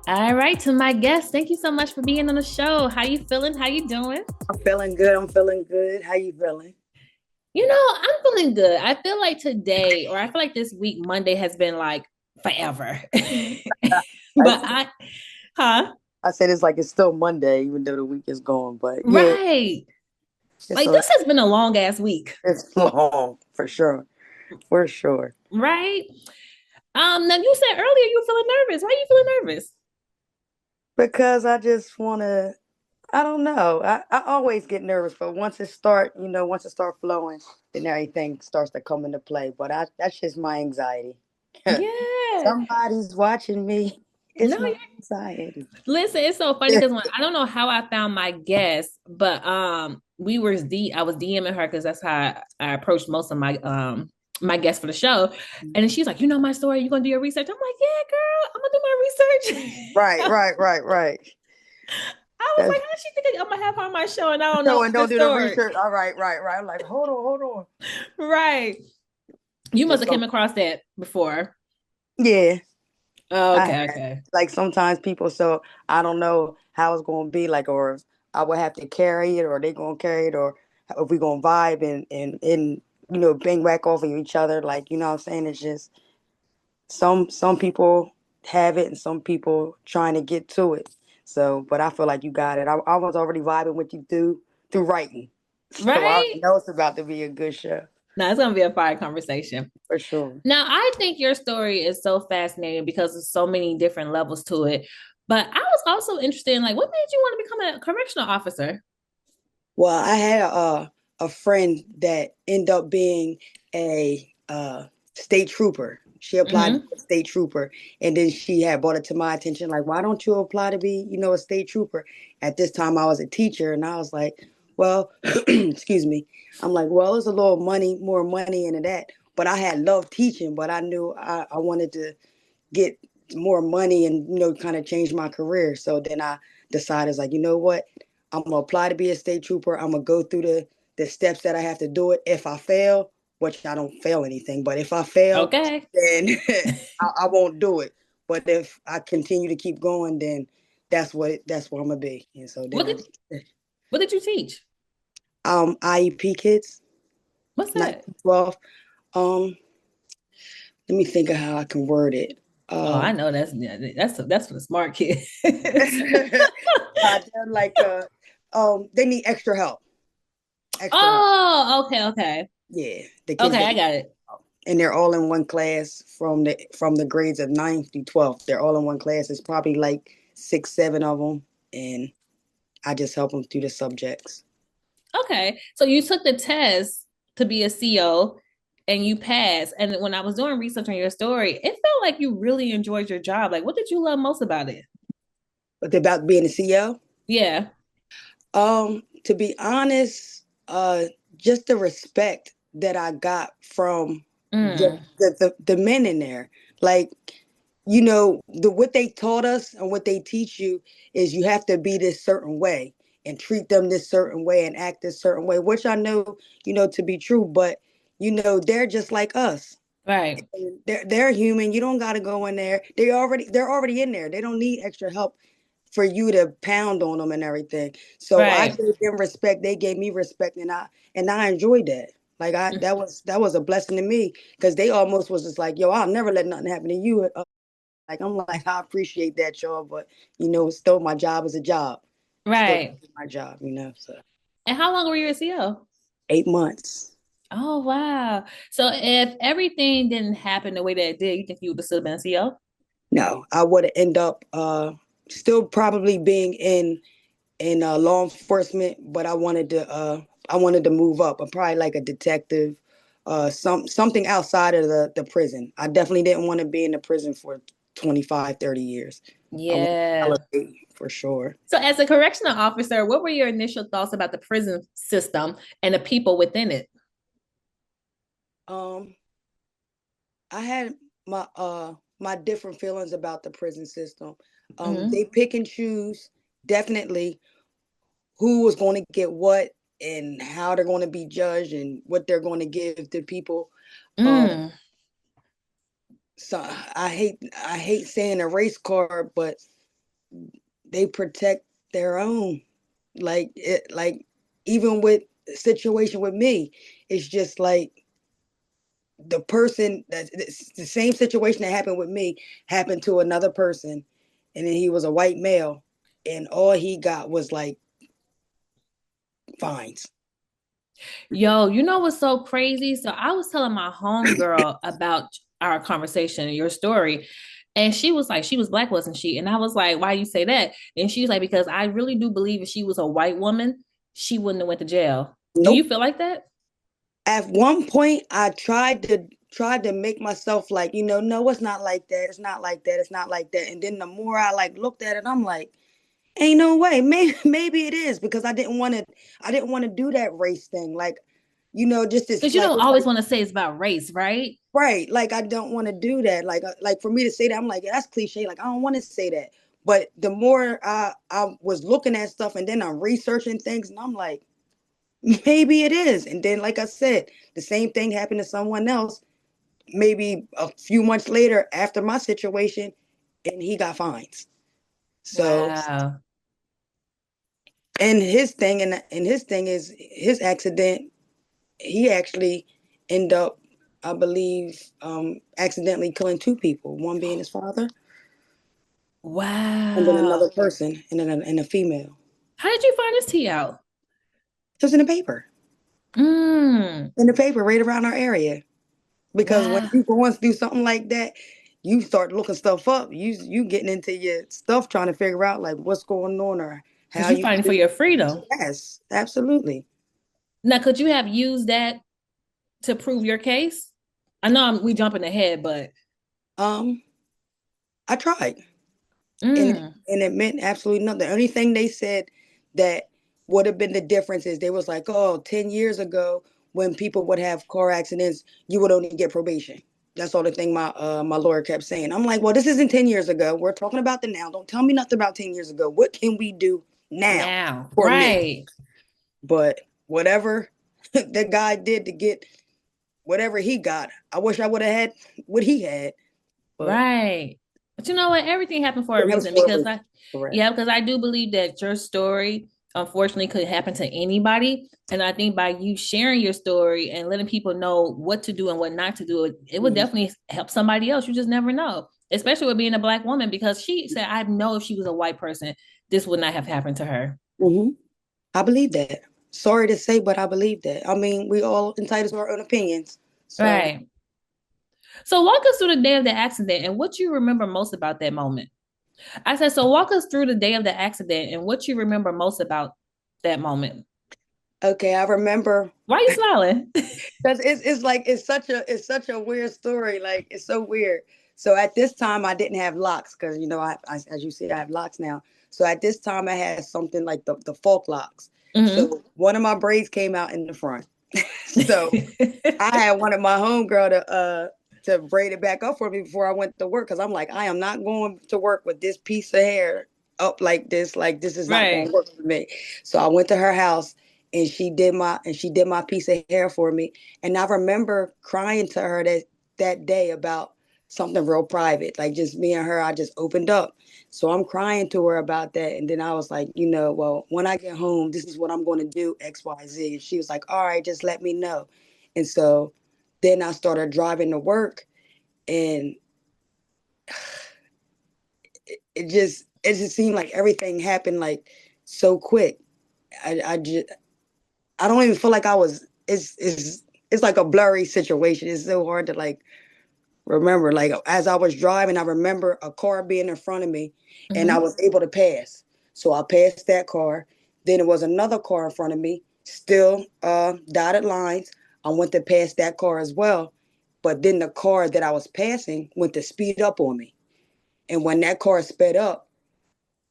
All right, to my guest, thank you so much for being on the show. How you feeling? How you doing? I'm feeling good. I'm feeling good. How you feeling? I'm feeling good. I feel like today, or I feel like this week, Monday has been like forever. I, But huh? I said it's like it's still Monday, even though the week is gone. But yeah, Right. it's Like a, this has been a long ass week, it's long for sure, for sure. right? Now you said earlier you were feeling nervous. Why are you feeling nervous? Because I just want to. I don't know. I always get nervous, but once it start flowing, then everything starts to come into play. But that's just my anxiety. Yeah. Somebody's watching me. No, It's my anxiety. listen, it's so funny because I don't know how I found my guest, but I was DMing her because that's how I approached most of my guests for the show. And then she's like, my story, you gonna do your research? I'm like, yeah, girl, I'm gonna do my Right, research. right, right, right. I was That's like, how she think I'm gonna have her on my show and I don't know so and her don't do the story? research. All right, right, right. I'm like, hold on. Right. You must Just have some, came across that before. yeah. Oh, I okay, had okay. like sometimes people, so I don't know how it's gonna be like, or if I would have to carry it, or they gonna carry it, or if we gonna vibe and bang back off of each other. Like what I'm saying, it's just some people have it and some people trying to get to it. So, but I feel like you got it. I was already vibing with you through writing, so I Right? know it's about to be a good show No, it's gonna be a fire conversation. for sure. Now, I think your story is so fascinating because there's so many different levels to it. But I was also interested in like what made you want to become a correctional officer? Well, I had a friend that ended up being a state trooper. She applied to Hmm. be a state trooper, and then she had brought it to my attention, like, why don't you apply to be, a state trooper? At this time, I was a teacher, and I was like, well, excuse me. I'm like, well, there's a little more money into that. But I had loved teaching, but I knew I wanted to get more money and kind of change my career. So then I decided, like, you know what, I'm gonna apply to be a state trooper. I'm gonna go through the steps that I have to do it. If I fail, which I don't fail anything, but if I fail, Okay. then I won't do it. But if I continue to keep going, then that's what I'm gonna be. And so then What I did what did you teach? IEP kids, What's not that? 12. Um, Let me think of how I can word it. Oh, I know that's for the smart kids. They're like they need extra help. Extra help. Oh, okay, okay. Yeah. The kids Okay, that I need got it. help. And they're all in one class from the grades of 9th through 12th. They're all in one class. It's probably like 6, 7 of them. And I just help them through the subjects. Okay. So you took the test to be a CO and you passed. And when I was doing research on your story, it felt like you really enjoyed your job. Like, what did you love most about it? But about being a CEO, Yeah. to be honest, just the respect that I got from the Mm. the men in there. Like, what they taught us and what they teach you is you have to be this certain way and treat them this certain way and act this certain way, which I know, to be true, but they're just like us. Right. They're human. You don't got to go in there. They're already in there. They don't need extra help for you to pound on them and everything. So I Right. gave them respect. They gave me respect, and I enjoyed that. Like, that was a blessing to me, because they almost was just like, yo, I'll never let nothing happen to you. Like, I'm like, I appreciate that, y'all, but still my job is a job. Still Right. my job, So And how long were you a CO? 8 months. Oh, wow. So if everything didn't happen the way that it did, you think you would have still been a CO? No, I would have end up still probably being in law enforcement, but I wanted to move up. I'm probably like a detective, something outside of the prison. I definitely didn't want to be in the prison for 25, 30 years. I want to Yeah. elevate for sure. So as a correctional officer, what were your initial thoughts about the prison system and the people within it? Um, I had my different feelings about the prison system. Hmm. They pick and choose definitely who was going to get what and how they're going to be judged and what they're going to give to people. Um, Mm. so I hate saying a race card, but they protect their own. Like even with situation with me, it's just like the person that the same situation that happened with me happened to another person, and then he was a white male, and all he got was like fines. Yo, you know what's so crazy? So I was telling my homegirl about our conversation and your story. And she was like, she was black, wasn't she? And I was like, why you say that? And she was like, because I really do believe if she was a white woman, she wouldn't have went to jail. Do you Nope. feel like that? At one point, I tried to make myself like, no, it's not like that. It's not like that. It's not like that. And then the more I like looked at it, I'm like, ain't no way. Maybe it is, because I didn't want to do that race thing. Like, just this Because you like don't it's always like want to say it's about race, right? right. Like I don't want to do that. Like for me to say that, I'm like, yeah, that's cliche. Like I don't want to say that. But the more I was looking at stuff, and then I'm researching things, and I'm like, maybe it is. And then, like I said, the same thing happened to someone else maybe a few months later after my situation, and he got fines. So, Wow. and his thing is his accident. He actually ended up, I believe, accidentally killing two people. One being his father, and then another Wow. person, and a female. How did you find this tea out? It was in the paper, Mm, right around our area. Because when wow. you going through something like that, you start looking stuff up. You getting into your stuff, trying to figure out like what's going on or how Because you're you can fighting for do. your freedom. Yes, absolutely. Now, could you have used that to prove your case? I know we jumping ahead, but Um, I tried, and mm, and it meant absolutely nothing. The only thing they said that would have been the difference is they was like, oh, 10 years ago, when people would have car accidents, you would only get probation. That's all the thing my lawyer kept saying. I'm like, well, this isn't 10 years ago. We're talking about the now. Don't tell me nothing about 10 years ago. What can we do now now, for me? right, But whatever the guy did to get whatever he got, I wish I would have had what he had. But right. But you know what? Everything happened for a that was reason for a because reason. Correct. yeah, because I do believe that your story, unfortunately, could happen to anybody. And I think by you sharing your story and letting people know what to do and what not to do, it would Mm-hmm. definitely help somebody else. You just never know, especially with being a black woman, because she said, I know if she was a white person, this would not have happened to her. Mm-hmm. I believe that. Sorry to say, but I believe that. I mean, we all entitled to our own opinions. So, Right. So walk us through the day of the accident and what you remember most about that moment. I said, so walk us through the day of the accident and what you remember most about that moment. okay, I remember Why are you smiling? because it's like it's such a weird story. Like it's so weird. So at this time, I didn't have locks because I, as you see, I have locks now. So at this time, I had something like the fork locks. Mm-hmm. So one of my braids came out in the front. So I had wanted my homegirl to braid it back up for me before I went to work, because I'm like, I am not going to work with this piece of hair up like this. Like this is not going Right. to work for me. So I went to her house, and she did my piece of hair for me. And I remember crying to her that day about something real private, like just me and her. I just opened up. So I'm crying to her about that. And then I was like, well, when I get home, this is what I'm going to do, XYZ. And she was like, all right, just let me know. And so then I started driving to work, and it just seemed like everything happened like so quick. I don't even feel like I was. It's like a blurry situation. It's so hard to like remember. Like as I was driving, I remember a car being in front of me, and I Mm-hmm. was able to pass. So I passed that car. Then it was another car in front of me, still dotted lines. I went to pass that car as well. But then the car that I was passing went to speed up on me. And when that car sped up,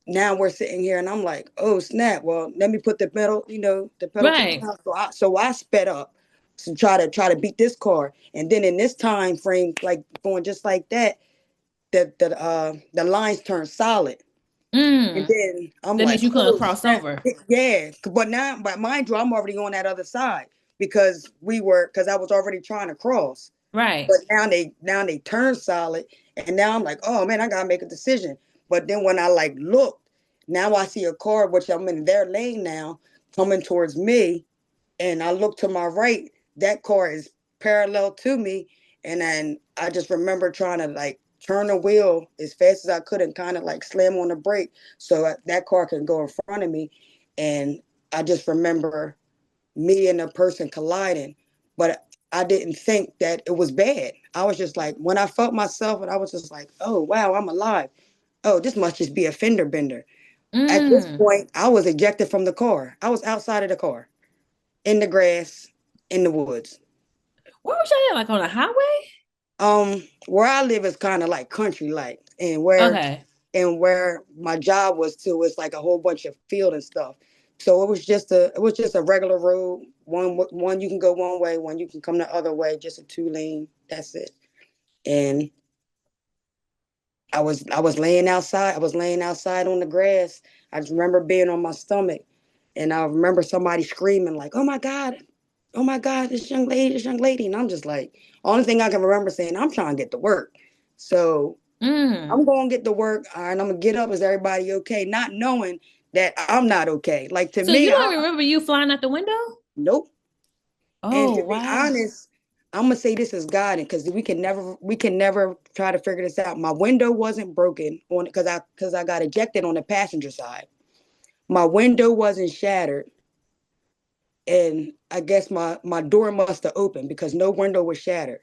now we're sitting here, and I'm like, oh snap. Well, let me put the pedal to the Right. metal. So I sped up to try to beat this car. And then in this time frame, like going just like that, the lines turned solid. And Mm. then I'm That like, means you couldn't oh cross snap. over. Yeah. But mind you, I'm already on that other side, because I was already trying to cross. Right. But now they turn solid, and now I'm like, oh man, I gotta make a decision. But then when I like looked, now I see a car, which I'm in their lane now, coming towards me, and I look to my right, that car is parallel to me, and then I just remember trying to like turn the wheel as fast as I could and kind of like slam on the brake so that car can go in front of me, and I just remember me and the person colliding, but I didn't think that it was bad. I was just like, when I felt myself, and I was just like, oh wow, I'm alive. Oh, this must just be a fender bender. At this Mm. point, I was ejected from the car. I was outside of the car, in the grass, in the woods. Where was y'all at? Like on a highway? Where I live is kind of like country like, Okay. and where my job was too, it's like a whole bunch of field and stuff. So it was just a regular road. One you can go one way, one you can come the other way, just a 2 lane. That's it. And I was laying outside. I was laying outside on the grass. I just remember being on my stomach, and I remember somebody screaming like, oh my God, this young lady," and I'm just like, only thing I can remember saying, "I'm trying to get to work," so Mm. I'm going to get to work, all right, and I'm gonna get up. Is everybody okay? Not knowing that I'm not okay. Like to So you me, don't remember you flying out the window? nope. And Oh, to be wow. honest, I'm gonna say this is God, because we can never try to figure this out. My window wasn't broken on because I got ejected on the passenger side. My window wasn't shattered, and I guess my door must have opened because no window was shattered.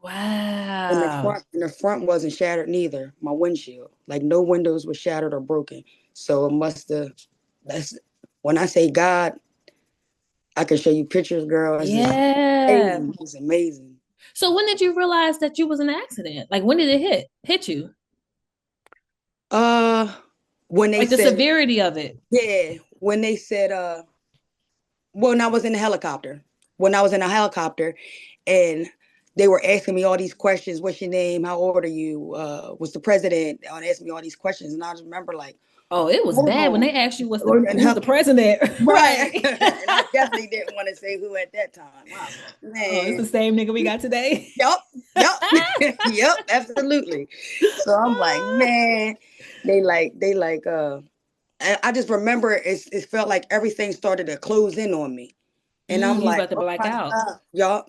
And the Wow. front and the front wasn't shattered neither. My windshield, like no windows were shattered or broken. So it must have. That's when I say God, I can show you pictures, girl. It's just Yeah. amazing. It's amazing. So when did you realize that you was in an accident? Like when did it hit you? Uh, when they Like the said, severity of it. yeah, when they said, when I was in the helicopter, when I was in a helicopter, and they were asking me all these questions. What's your name? How old are you? What's the president? And asking me all these questions, and I just remember like, Oh, it was hold bad when on. they asked you And who's the president. right. Right. And I definitely didn't want to say who at that time. I was like, Oh, it's man, the same nigga we got today. yup, yup, yup, absolutely. So I'm like, man, I just remember it felt like everything started to close in on me. And I'm You was like, about to oh black my out. God, y'all.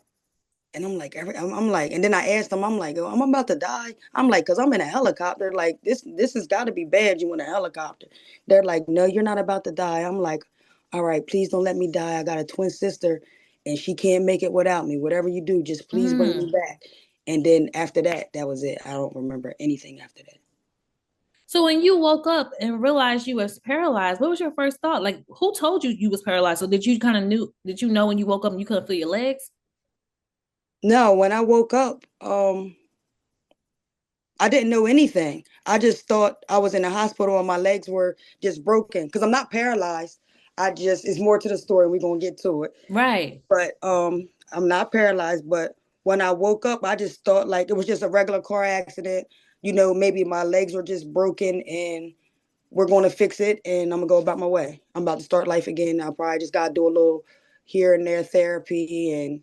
And I'm like, I'm like, and then I asked them, I'm like, oh, I'm about to die. I'm like, because I'm in a helicopter. Like, this has got to be bad. You in a helicopter. They're like, no, you're not about to die. I'm like, all right, please don't let me die. I got a twin sister and she can't make it without me. Whatever you do, just please bring me Mm. back. And then after that, that was it. I don't remember anything after that. So when you woke up and realized you was paralyzed, what was your first thought? Like, who told you you was paralyzed? So did you kind of knew? Did you know when you woke up and you couldn't feel your legs? No, when I woke up, I didn't know anything. I just thought I was in the hospital and my legs were just broken because I'm not paralyzed. It's more to the story and we're gonna get to it. Right. But I'm not paralyzed. But when I woke up, I just thought like it was just a regular car accident. Maybe my legs were just broken and we're gonna fix it and I'm gonna go about my way. I'm about to start life again. I probably just gotta do a little here and there therapy and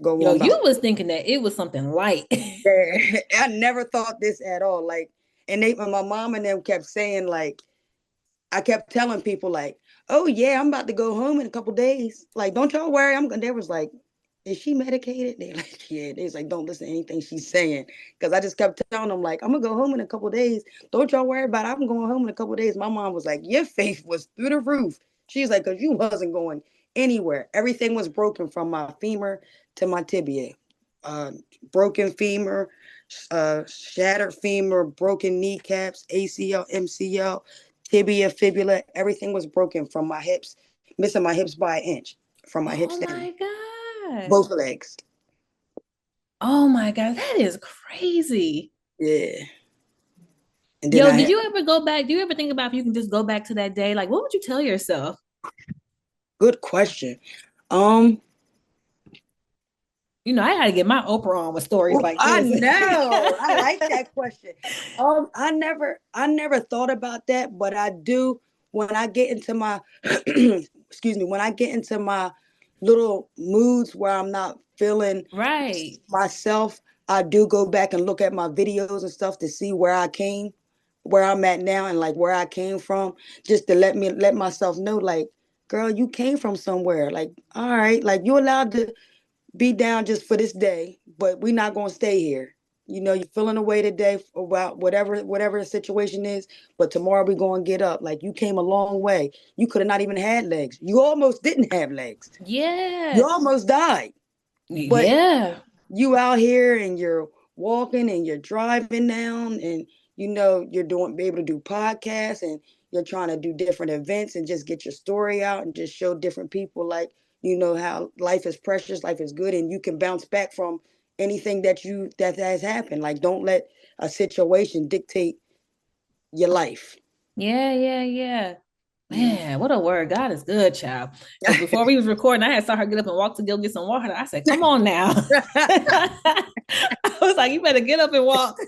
go Yo, on about. you was thinking that it was something light. Yeah, I never thought this at all. Like, and my mom and them kept saying like, I kept telling people like, oh yeah, I'm about to go home in a couple days. Like, don't y'all worry. They was like, is she medicated? They like, yeah. They was like, don't listen to anything she's saying. Cause I just kept telling them like, I'm gonna go home in a couple days. Don't y'all worry about it. I'm going home in a couple days. My mom was like, your faith was through the roof. She's like, cause you wasn't going anywhere. Everything was broken from my femur to my tibia. Uh, Broken femur, shattered femur, broken kneecaps, ACL, MCL, tibia, fibula, everything was broken from my hips, missing my hips by an inch from my hips Oh down, my God. both legs. Oh my God. That is crazy. Yeah. And then Yo, I did had, you ever go back? Do you ever think about if you can just go back to that day? Like, what would you tell yourself? good question. Um, I got to get my Oprah on with stories like I this. know. I like that question. I never thought about that, but I do when I get into my excuse me, when I get into my little moods where I'm not feeling Right. myself, I do go back and look at my videos and stuff to see where I came. where I'm at now and like where I came from, just to let myself know, like, girl, you came from somewhere. Like, all right, like you're allowed to be down just for this day, but we're not gonna stay here. You know, you're feeling away today about whatever the situation is, but tomorrow we're gonna get up. Like you came a long way. You could have not even had legs. You almost didn't have legs. You Yeah. almost died. But Yeah. you out here and you're walking and you're driving down and you're doing be able to do podcasts and you're trying to do different events and just get your story out and just show different people like how life is precious, life is good, and you can bounce back from anything that has happened. Like don't let a situation dictate your life. Yeah, yeah, yeah. Yeah. Man, what a word. God is good, child. Because before we was recording, I had saw her get up and walk to go get some water. I said, come on now. I was like, you better get up and walk.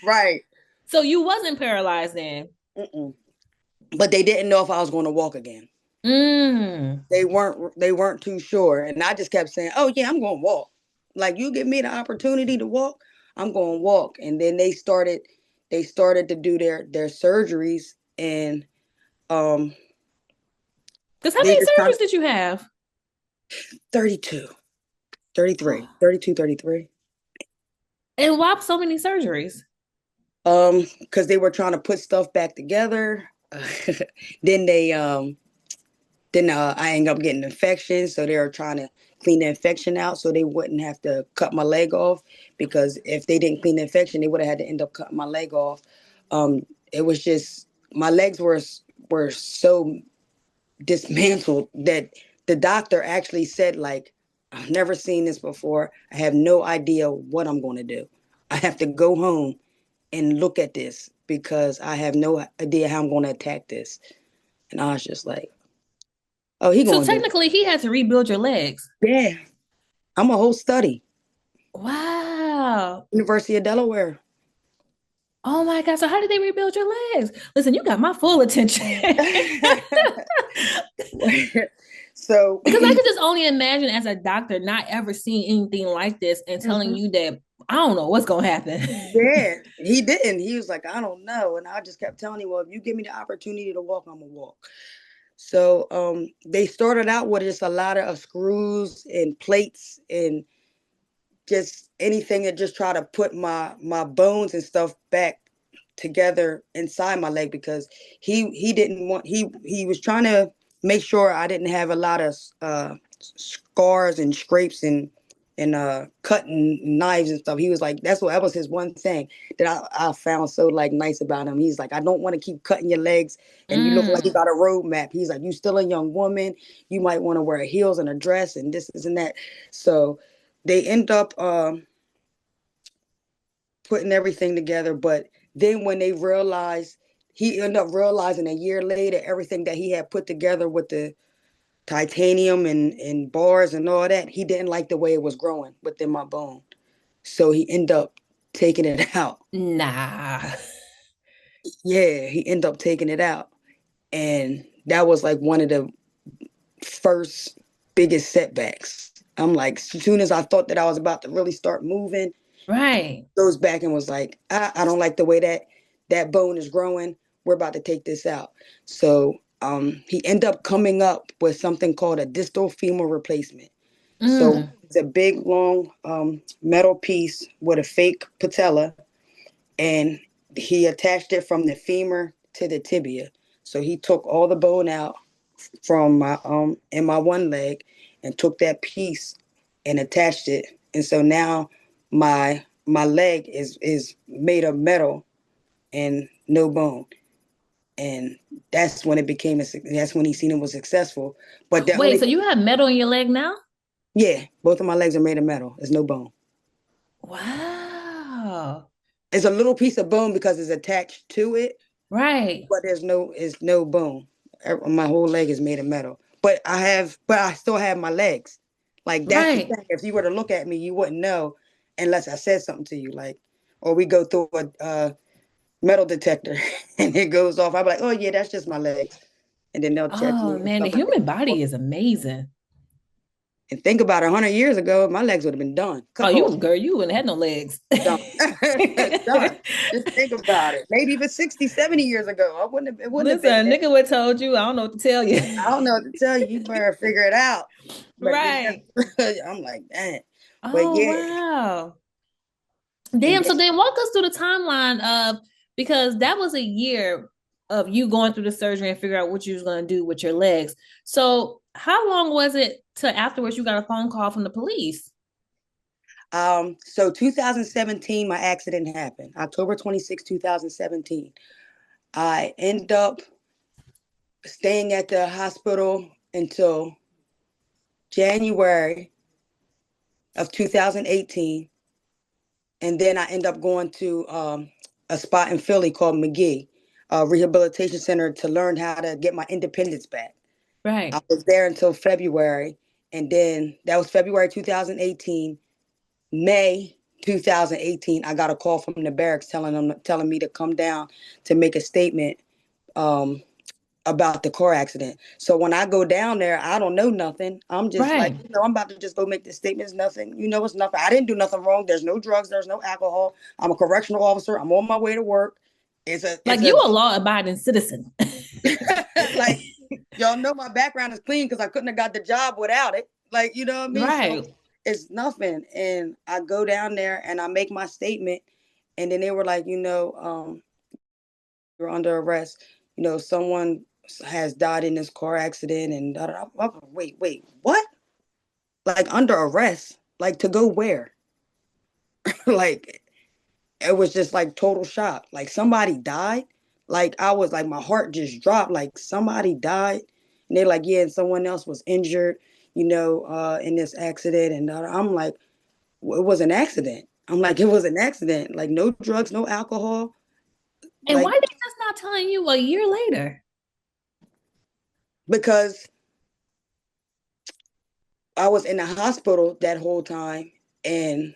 Right. So you wasn't paralyzed then. Mm-mm. But they didn't know if I was going to walk again. Mm. They weren't too sure, and I just kept saying, oh yeah, I'm going to walk. Like you give me the opportunity to walk, I'm going to walk. And then they started to do their surgeries, and um Because how they many just kind surgeries of did you have? 32, 33, 32, 33. And why so many surgeries? Because they were trying to put stuff back together. then they Then I ended up getting infections, so they were trying to clean the infection out so they wouldn't have to cut my leg off. Because if they didn't clean the infection, they would have had to end up cutting my leg off. It was just my legs were so dismantled that the doctor actually said, like, I've never seen this before. I have no idea what I'm going to do. I have to go home and look at this because I have no idea how I'm going to attack this. And I was just like, oh, he So going to do it. technically, he had to rebuild your legs. Yeah, I'm a whole study. Wow. University of Delaware. Oh my God. So how did they rebuild your legs? Listen, you got my full attention. So Because I could just only imagine as a doctor not ever seeing anything like this and telling mhm. you that I don't know what's gonna happen. Yeah, he didn't. He was like, I don't know. And I just kept telling him, well, if you give me the opportunity to walk, I'm gonna walk. So they started out with just a lot of screws and plates and just anything that just try to put my bones and stuff back together inside my leg because he didn't want he was trying to make sure I didn't have a lot of scars and scrapes and cutting knives and stuff. He was like, that was his one thing that I found so like nice about him. He's like, I don't want to keep cutting your legs and you look like you Mm. got a roadmap. He's like, you still a young woman. You might want to wear heels and a dress and this and that. So they end up putting everything together. But then when they realized, he ended up realizing a year later everything that he had put together with the titanium and bars and all that, he didn't like the way it was growing within my bone. So he ended up taking it out. Nah. Yeah, he ended up taking it out. And that was like one of the first biggest setbacks. I'm like, as soon as I thought that I was about to really start moving, Right. goes back and was like, I don't like the way that bone is growing. We're about to take this out. So he ended up coming up with something called a distal femur replacement. So Mm. it's a big, long metal piece with a fake patella, and he attached it from the femur to the tibia. So he took all the bone out from my in my one leg and took that piece and attached it. And so now my leg is made of metal and no bone. And that's when he seen it was successful. But the Wait, only so thing, you have metal in your leg now? yeah, both of my legs are made of metal. There's no bone. Wow. It's a little piece of bone because it's attached to it, Right. but it's no bone. My whole leg is made of metal. But I still have my legs. Like that's the Right. thing. If you were to look at me, you wouldn't know unless I said something to you, like, or we go through a metal detector and it goes off. I'll be like, oh yeah, that's just my legs, and then they'll check me Oh and man, the stuff like that. human body is amazing. And think about it, 100 years ago, my legs would have been done, Oh, cut off, girl, you wouldn't have had no legs. done, done. Just think about it. Maybe even 60, 70 years ago, it wouldn't have Listen, been there. nigga would told you. I don't know what to tell you. I don't know what to tell you. You better figure it out. But Right. yeah, I'm like, dang. But Oh, yeah, wow. and Damn. then So then walk us through the timeline of, because that was a year of you going through the surgery and figure out what you was going to do with your legs. So how long was it to afterwards you got a phone call from the police? so 2017, my accident happened. October 26, 2017. I end up staying at the hospital until January of 2018. And then I end up going to a spot in Philly called McGee, a rehabilitation center, to learn how to get my independence back. I Right. was there until February. And then that was February 2018. May 2018, I got a call from the barracks telling me to come down to make a statement um, about the car accident. So when I go down there, I don't know nothing. I'm just like, Right. I'm about to just go make this statement. It's nothing. It's nothing. I didn't do nothing wrong. There's no drugs. There's no alcohol. I'm a correctional officer. I'm on my way to work. It's Like a you a law abiding citizen. like, y'all know my background is clean because I couldn't have got the job without it. Like, you know what I mean? So Right. it's nothing. And I go down there and I make my statement. And then they were like, you're under arrest. Someone has died in this car accident. And wait, what? Like under arrest? Like to go where? Like it was just like total shock. Like somebody died. Like I was like, my heart just dropped. Like somebody died. And they're like, yeah, and someone else was injured, in this accident. And I'm like, well, it was an accident. I'm like, it was an accident. Like no drugs, no alcohol. And why Like they just not telling you a year later? because I was in the hospital that whole time, and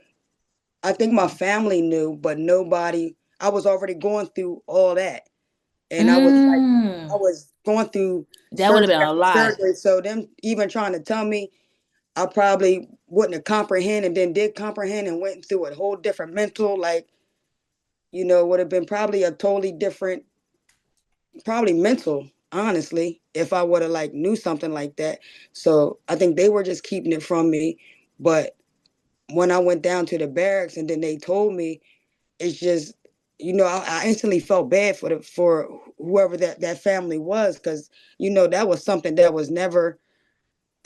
I think my family knew, but nobody. I was already going through all that, and I Mm, was going through that would have surgery been a after lot. surgery. So them even trying to tell me, I probably wouldn't have comprehended, and then did comprehend and went through a whole different mental, like, would have been probably a totally different, probably mental, honestly, if I would have like knew something like that. So I think they were just keeping it from me. But when I went down to the barracks and then they told me, it's just, I instantly felt bad for whoever that family was, because that was something that was never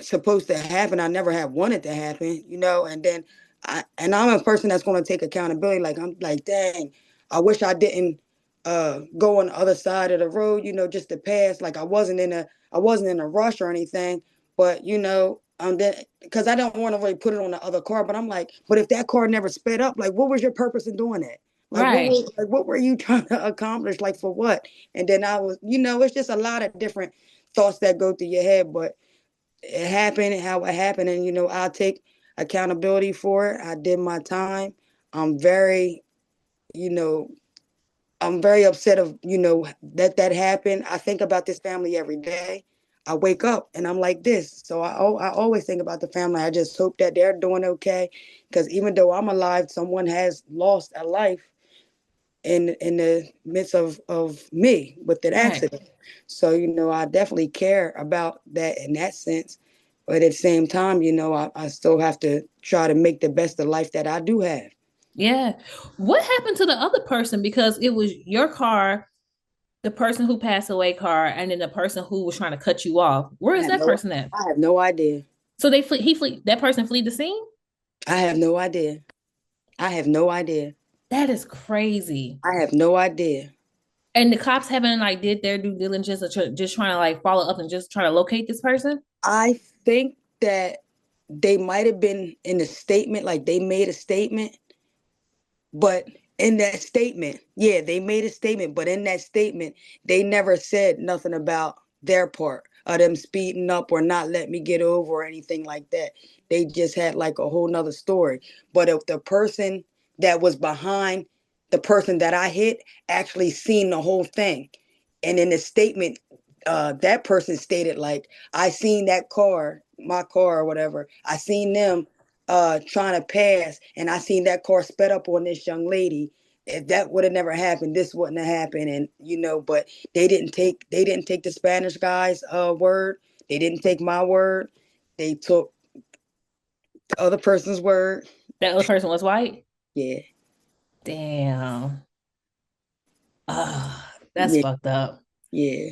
supposed to happen. I never had wanted to happen, and then I'm a person that's going to take accountability. Like I'm like, dang, I wish I didn't go on the other side of the road, just to pass. Like I wasn't in a rush or anything, but then because I don't want to really put it on the other car, but I'm like, but if that car never sped up, like what was your purpose in doing that? Right. What were you trying to accomplish? Like for what? And then I was, it's just a lot of different thoughts that go through your head, but it happened how it happened, and I'll take accountability for it. I did my time. I'm very, you know I'm very upset of that happened. I think about this family every day. I wake up and I'm like this, so I always think about the family. I just hope that they're doing okay, because even though I'm alive, someone has lost a life in the midst of me with that Right. accident. So, I definitely care about that in that sense. But at the same time, I still have to try to make the best of life that I do have. Yeah. What happened to the other person? Because it was your car, the person who passed away car, and then the person who was trying to cut you off. Where I is have that no person at? I have no idea. So they flee, he flee, that person flee the scene? I have no idea. I have no idea. That is crazy. I have no idea. And the cops haven't like did their due diligence of just trying to like follow up and just try to locate this person? I think that they might have been in a statement, like they made a statement. But in that statement, yeah, they made a statement, but in that statement, they never said nothing about their part of them speeding up or not letting me get over or anything like that. They just had like a whole nother story. But if the person that was behind the person that I hit actually seen the whole thing, and in the statement, that person stated like, I seen that car my car or whatever. I seen them trying to pass, and I seen that car sped up on this young lady. If that would have never happened, this wouldn't have happened. And but they didn't take the Spanish guy's word. They didn't take my word. They took the other person's word. That other person was white? Yeah, Damn. Ah, that's yeah, fucked up. yeah,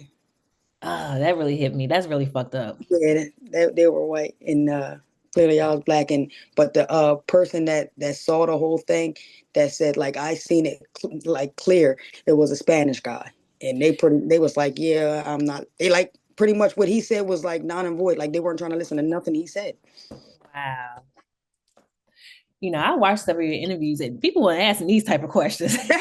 Ah, that really hit me. That's really fucked up. yeah. They were white, and clearly I was black. And but the person that saw the whole thing, that said like I seen it like clear, it was a Spanish guy, and they was like, yeah, I'm not. They like pretty much what he said was like non and void. Like they weren't trying to listen to nothing he said. Wow. I watched some of your interviews and people were asking these type of questions. Because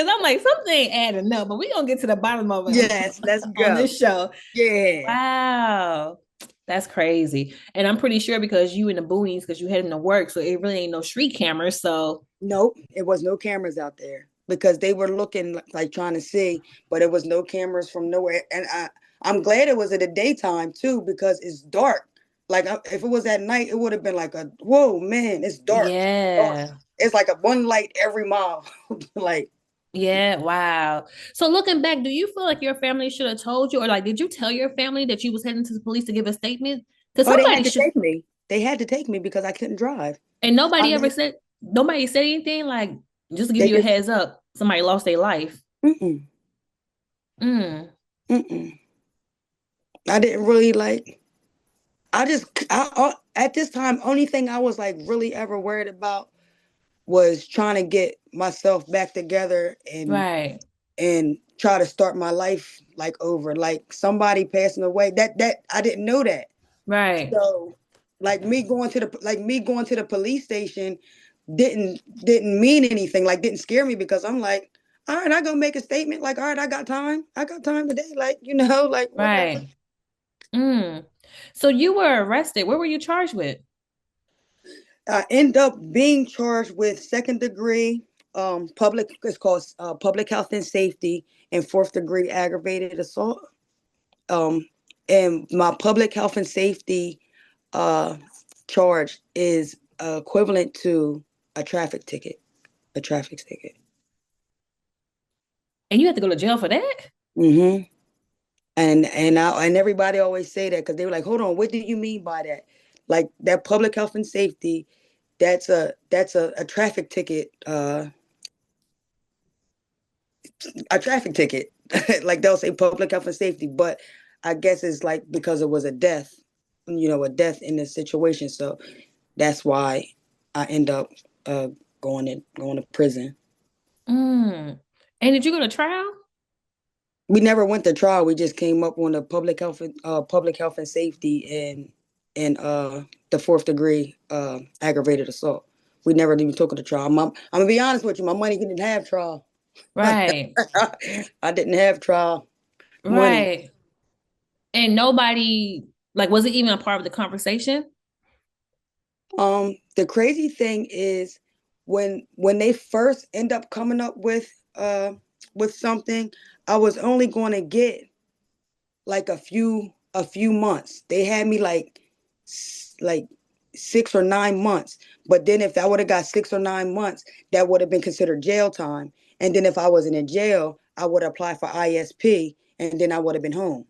I'm like, something ain't adding up, but we're going to get to the bottom of it Yes, let's on go. this show. Yeah. Wow. That's crazy. And I'm pretty sure because you in the boonies, because you heading to work, so it really ain't no street cameras. So, Nope, it was no cameras out there because they were looking like trying to see, but it was no cameras from nowhere. And I'm glad it was at the daytime too because it's dark. Like if it was at night, it would have been like a whoa, man, it's dark. Dark. yeah. It's like a one light every mile. Like Yeah, wow. So looking back, do you feel like your family should have told you, or like, did you tell your family that you was heading to the police to give a statement? Because oh, they somebody had to should, take me. They had to take me because I couldn't drive. and I nobody said anything like, just to give they you a just heads up, somebody lost their life. mm-mm, Mm, mm-mm. I didn't really like. At this time, only thing I was like really ever worried about was trying to get myself back together right, and try to start my life like over. Like somebody passing away. That I didn't know that. right, So like me going to the police station didn't mean anything. Like didn't scare me because I'm like, all right, I gonna make a statement. Like, all right, I got time. I got time today. Like, like whatever. right. Mm. So you were arrested. What were you charged with? I end up being charged with second degree public it's called public health and safety and fourth degree aggravated assault. Um, and my public health and safety uh, charge is equivalent to a traffic ticket. A traffic ticket. And you had to go to jail for that? Mm-hmm. And everybody always say that because they were like, hold on, what do you mean by that? Like that public health and safety, that's a traffic ticket. A traffic ticket. Like they'll say public health and safety, but I guess it's like because it was a death, a death in the situation. So that's why I end up going to prison. Mm. And did you go to trial? We never went to trial. We just came up on the public health and safety and the fourth degree aggravated assault. We never even took it to trial. I'm gonna be honest with you. My money didn't have trial. Right, I didn't have trial money. right. And nobody, like, was it even a part of the conversation? The crazy thing is when they first end up coming up with something, I was only going to get like a few months. They had me like 6 or 9 months. But then if I would have got 6 or 9 months, that would have been considered jail time. And then if I wasn't in jail, I would apply for ISP, and then I would have been home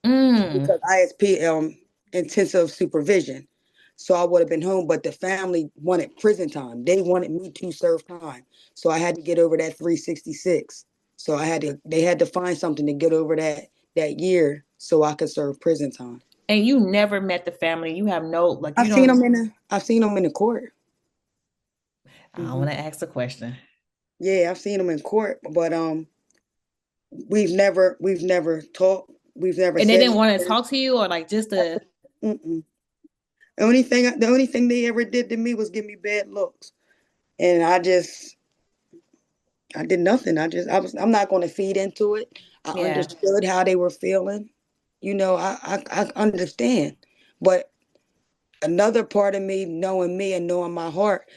Mm, because ISP intensive supervision. So I would have been home, but the family wanted prison time. They wanted me to serve time. So I had to get over that 366. So they had to find something to get over that year so I could serve prison time. and you never met the family. You have no, like, you I've seen don't, them in the court. I Hmm. want to ask the question. Yeah, I've seen them in court, but we've never talked. We've never And they said didn't want to anything. talk to you or like just to, Mm-mm. The only thing they ever did to me was give me bad looks, and I did nothing. I'm not going to feed into it. I yeah. understood how they were feeling. I understand, but another part of me and knowing my heart,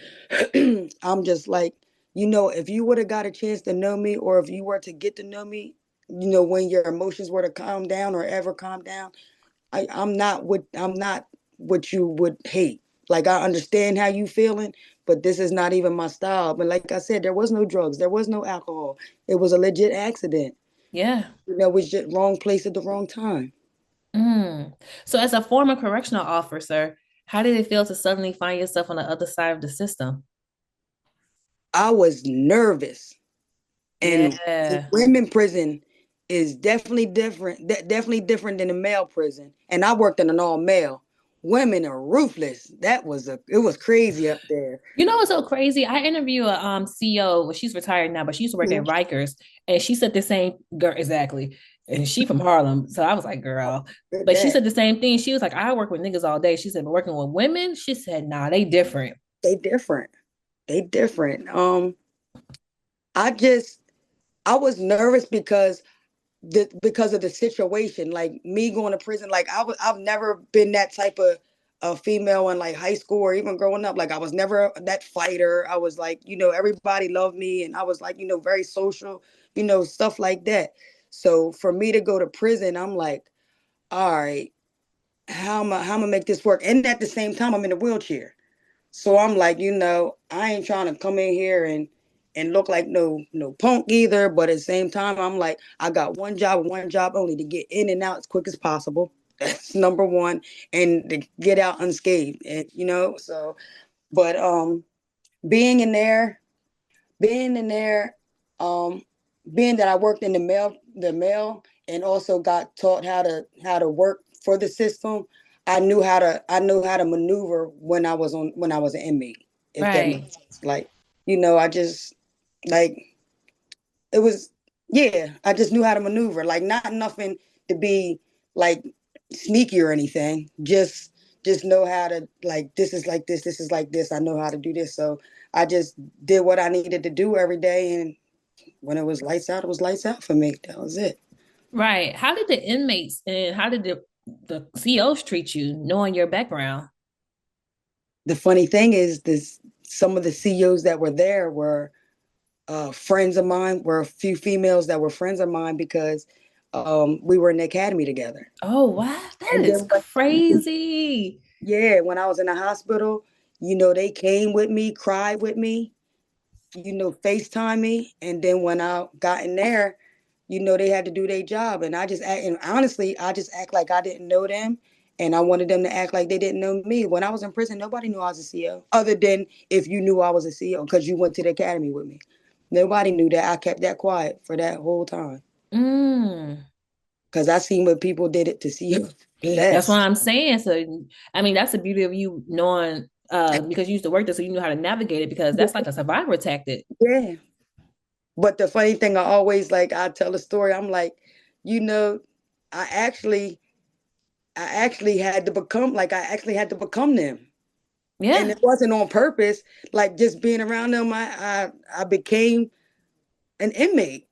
I'm just like, if you would have got a chance to know me, or if you were to get to know me, when your emotions were to calm down or ever calm down, I'm not what you would hate. Like I understand how you feeling, but this is not even my style. But like I said, there was no drugs, there was no alcohol. It was a legit accident. Yeah. It was just wrong place at the wrong time. Mm. So, as a former correctional officer, how did it feel to suddenly find yourself on the other side of the system? I was nervous, and Yeah. women prison is definitely different. Definitely different than a male prison. And I worked in an all male. Women are ruthless. It was crazy up there. You know what's so crazy? I interviewed a CEO. Well, she's retired now, but she used to work at Mhm. Rikers, and she said the same. Girl, exactly. And she from Harlem, so I was like, girl. Good But she that said the same thing. She was like, I work with niggas all day. She said, but working with women, she said, nah, they different. they different. They different. I just I was nervous because of the situation. Like me going to prison, like I've never been that type of a female in like high school or even growing up. Like I was never that fighter. I was like, everybody loved me and I was like, very social, stuff like that. So for me to go to prison, I'm like, all right, how am I make this work? And at the same time, I'm in a wheelchair. So I'm like, I ain't trying to come in here and look like no punk either. But at the same time, I'm like, I got one job only, to get in and out as quick as possible. That's number one, and to get out unscathed. And so but being in there, being in there, um, being that I worked in the mail, and also got taught how to work for the system. I knew how to maneuver when I was an inmate, if that Right. makes sense. Like, I just like it was yeah, I just knew how to maneuver. Like not nothing to be like sneaky or anything. Just know how to, like, this is like this is like this. I know how to do this. So I just did what I needed to do every day, and when it was lights out, it was lights out for me. That was it. Right. How did the inmates and how did the COs treat you, knowing your background? The funny thing is, this some of the CEOs that were there were friends of mine. Were a few females that were friends of mine because we were in the academy together. Oh, wow. That And is then crazy. when I was in the hospital, they came with me, cried with me, FaceTime me. And then when I got in there, they had to do their job. And honestly, I just act like I didn't know them. And I wanted them to act like they didn't know me. When I was in prison, nobody knew I was a CEO, other than if you knew I was a CEO because you went to the academy with me. Nobody knew that. I kept that quiet for that whole time Mm. because I seen what people did it to CEOs That's what less. I'm saying. So, I mean, that's the beauty of you knowing, because you used to work there, so you know how to navigate it because that's like a survivor tactic. Yeah. But the funny thing, I tell a story. I'm like, you know, I actually, I actually had to become them, and Yeah. it wasn't on purpose. Like just being around them, I became an inmate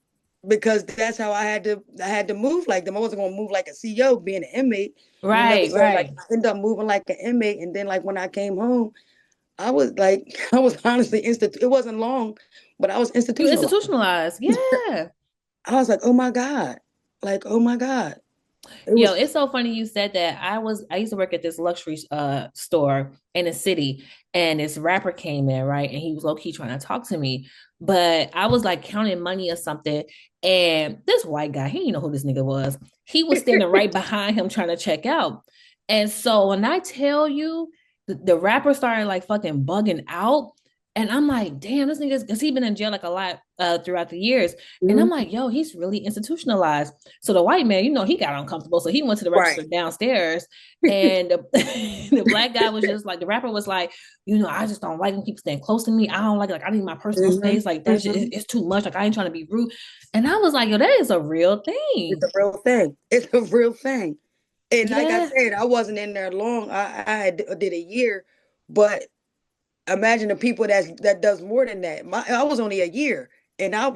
because that's how I had to move like them. I wasn't gonna move like a CEO being an inmate, Right, So like right. I ended up moving like an inmate, and then like when I came home, I was like, I was honestly It wasn't long, but I was You institutionalized. institutionalized. Yeah. I was like, oh my God. Like, oh my God. It Yo, was it's so funny you said that. I used to work at this luxury store in the city, and this rapper came in, right? And he was low-key trying to talk to me. But I was like counting money or something. And this white guy, he didn't know who this nigga was. He was standing right behind him trying to check out. And so when I tell you the rapper started like fucking bugging out. And I'm like, damn, this nigga's because he's been in jail like a lot throughout the years. And I'm Mhm. like, yo, he's really institutionalized. So the white man, he got uncomfortable. So he went to the Right. register downstairs. And the black guy was just like, the rapper was like, I just don't like when people stand close to me. I don't like it. Like, I need my personal Hmm. space. Like, that shit, Hmm. it's too much. Like, I ain't trying to be rude. And I was like, yo, that is a real It's thing. a real thing. It's a real thing. And like I Yeah. said, I wasn't in there long. I did a year, but imagine the people that does more than that. I was only a year, and I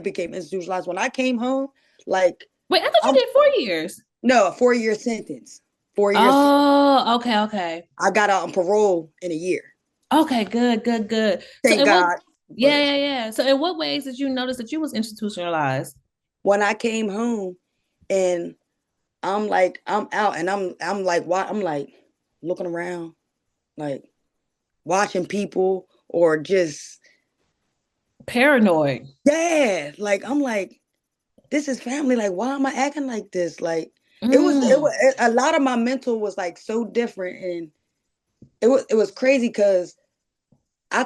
became institutionalized when I came home. Like Wait, I thought you I'm did 4 years. no a 4 year sentence. 4 years. Oh, okay, okay. I got out on parole in a year. Okay, good, good, good. So Thank in what God. yeah, But yeah, yeah. So in what ways did you notice that you was institutionalized? when I came home, and I'm like, I'm out and I'm like, why? I'm like looking around, like watching people or just, Paranoid. yeah, like I'm like, this is family. Like, why am I acting like this? Like, it Mm. was a lot of my mental was like so different, and it was crazy because I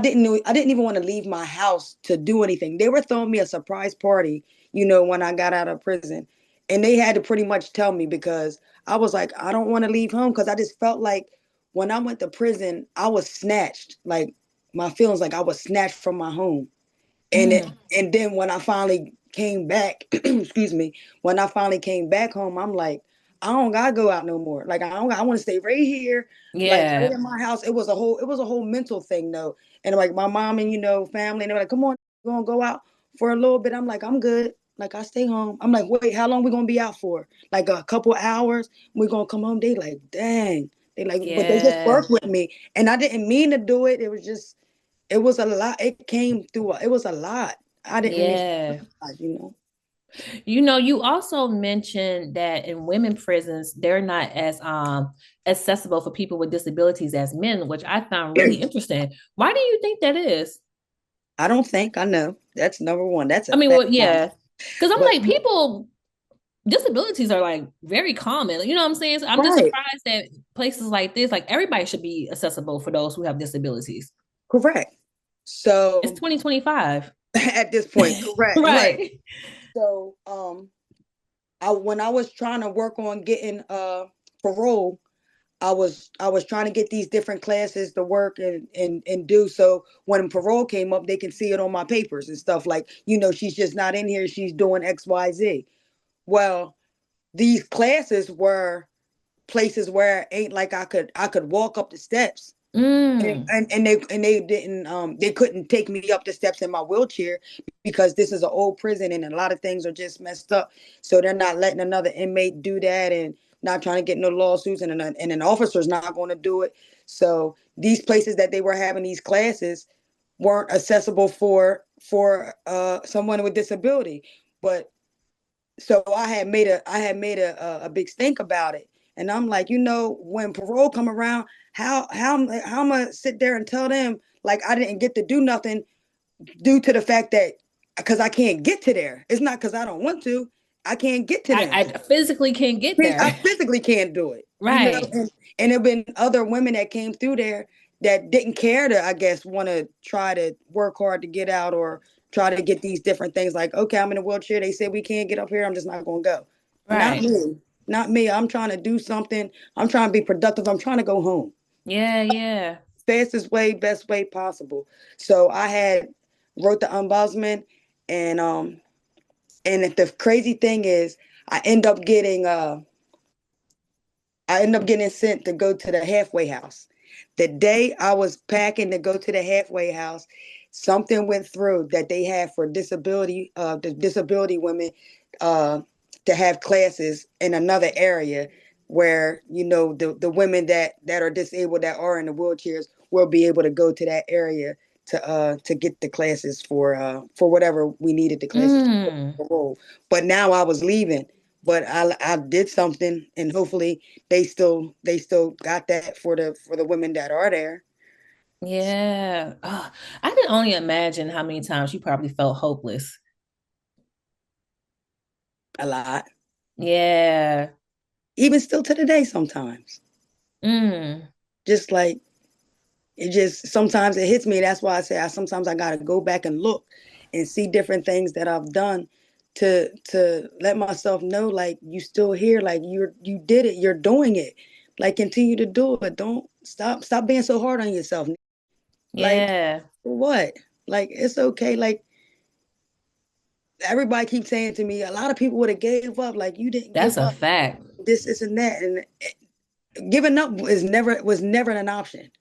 didn't even want to leave my house to do anything. They were throwing me a surprise party, when I got out of prison. And they had to pretty much tell me because I was like, I don't want to leave home because I just felt like when I went to prison, I was snatched. Like my feelings like I was snatched from my home. Mm. And then when I finally came back, excuse me, when I finally came back home, I'm like, I don't gotta go out no more. Like I want to stay right here, like right Yeah. in my house. It was a whole mental thing though. And like my mom and family, and they're like, come on, we're gonna go out for a little bit. I'm like, I'm good. Like I stay home. I'm like, wait, how long we gonna be out for? Like a couple hours. We're gonna come home. They like, dang. They like, but they just Yeah. work with me. And I didn't mean to do it. It was just it was a lot. It came through. It was a lot. I didn't mean Yeah. to. You also mentioned that in women prisons, they're not as accessible for people with disabilities as men, which I found really interesting. Why do you think that is? I don't think I know. That's number one. That's I a mean, fact. well, yeah. Because I'm But like, people, disabilities are like very common. You know what I'm saying? So I'm just right, surprised that places like this, like everybody should be accessible for those who have disabilities. correct. It's So 2025. at this point, correct, right. Right. So I when I was trying to work on getting parole, I was trying to get these different classes to work and do so when parole came up, they can see it on my papers and stuff like, she's just not in here, she's doing XYZ. Well, these classes were places where it ain't like I could walk up the steps. And, Mm, and, and they didn't they couldn't take me up the steps in my wheelchair because this is an old prison and a lot of things are just messed up. So they're not letting another inmate do that and not trying to get no lawsuits, and an officer's not going to do it. So these places that they were having these classes weren't accessible for someone with disability. But so I had made a big stink about it, and I'm like, when parole come around, how I'm gonna sit there and tell them like I didn't get to do nothing due to the fact that because I can't get to there. It's not because I don't want to. I can't get to them. I physically can't get I there. physically can't do it. Right. And there've been other women that came through there that didn't care to, I guess, want to try to work hard to get out or try to get these different things. Like, okay, I'm in a wheelchair. They said we can't get up here. I'm just not going to go. Not Right. me. Not me. I'm trying to do something. I'm trying to be productive. I'm trying to go home. Yeah, yeah. Fastest way, best way possible. So I had wrote the ombudsman, and the crazy thing is, I end up getting sent to go to the halfway house. The day I was packing to go to the halfway house, something went through that they have for the disability women, uh, to have classes in another area where the women that are disabled that are in the wheelchairs will be able to go to that area to get the classes for whatever we needed the classes Mm. for. But now I was leaving, but I did something, and hopefully they still got that for the women that are there. Yeah. I can only imagine how many times you probably felt hopeless. A lot, Yeah. even still to the day sometimes. Mm. Just like it just sometimes it hits me. That's why I say sometimes I gotta go back and look and see different things that I've done to let myself know like you still here, like you did it, you're doing it. Like continue to do it. Don't stop being so hard on yourself. Like Yeah. what? Like it's okay. Like everybody keeps saying to me, a lot of people would have gave up. Like you didn't That's give a up. fact. This and that, and giving up was never an option.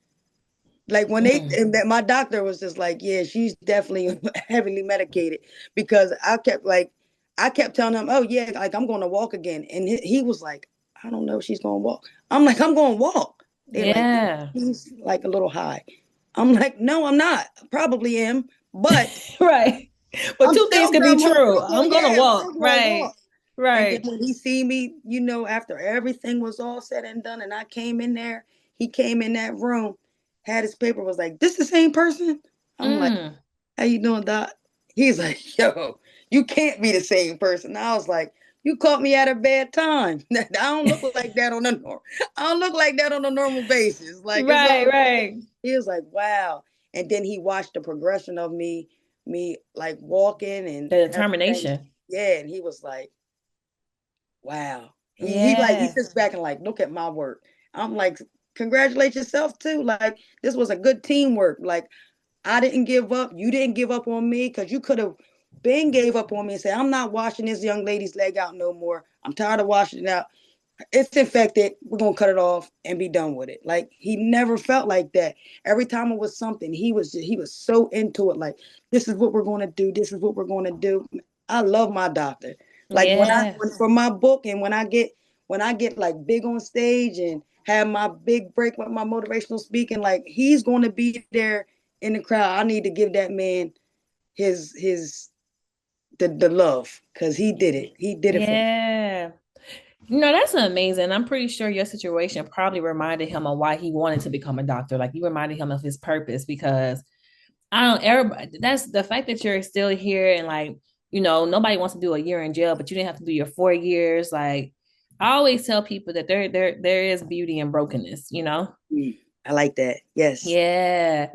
Like when Mm. my doctor was just like, yeah, she's definitely heavily medicated because I kept telling him, oh yeah, like I'm going to walk again, and he was like, I don't know if she's going to walk. I'm like, I'm going to walk. They're like, Yeah. he's like a little high. I'm like, no, I'm not. Probably am, but Right. But I'm two things still could be I'm true. still I'm going, gonna yeah, I'm still walk. going to Right. walk. And then Right. when he see me, after everything was all said and done, and I came in there, he came in that room, had his paper, was like, "This the same person?" I'm like, Mm. "How you doing, Doc?" He's like, "Yo, you can't be the same person." I was like, "You caught me at a bad time. I don't look like that on a I don't look like that on a normal basis. Like it's Right, all good." right. He was like, "Wow." And then he watched the progression of me like walking and The everything. determination. Yeah, and he was like, wow. He Yeah. sits back and like, look at my work. I'm like, congratulate yourself too. Like this was a good teamwork. Like I didn't give up. You didn't give up on me because you could have been gave up on me and said, I'm not washing this young lady's leg out no more. I'm tired of washing it out. It's infected. We're gonna cut it off and be done with it. Like he never felt like that. Every time it was something, he was so into it. Like this is what we're gonna do. This is what we're gonna do. I love my doctor. Like Yeah. for my book and when I get like big on stage and have my big break with my motivational speaking, like he's gonna be there in the crowd. I need to give that man his the love because he did it. He did it for me. Yeah. That's amazing. I'm pretty sure your situation probably reminded him of why he wanted to become a doctor. Like you reminded him of his purpose because I don't everybody that's the fact that you're still here and like, nobody wants to do a year in jail, but you didn't have to do your 4 years. Like I always tell people that there is beauty in brokenness. I like that. Yes. Yeah.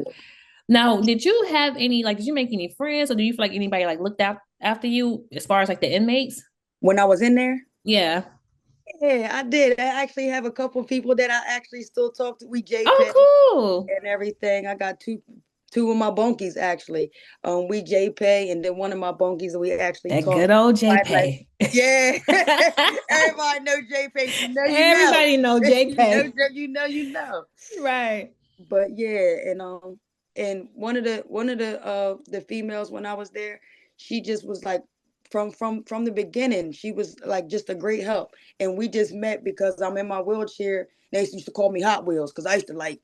Now, did you have any like did you make any friends or do you feel like anybody like looked out after you as far as like the inmates? When I was in there, Yeah. yeah, I did. I actually have a couple of people that I actually still talk to. We JPay Oh, cool. and everything. I got two of my bunkies actually. We JPay, and then one of my bunkies we actually That talk. good old Like, JPay. yeah, everybody know JPay. If you know, you know. Everybody know You know, JPay. you know, you know. Right. But yeah, and one of the females when I was there, she just was like from the beginning, she was like just a great help. And we just met because I'm in my wheelchair. They used to call me Hot Wheels because I used to like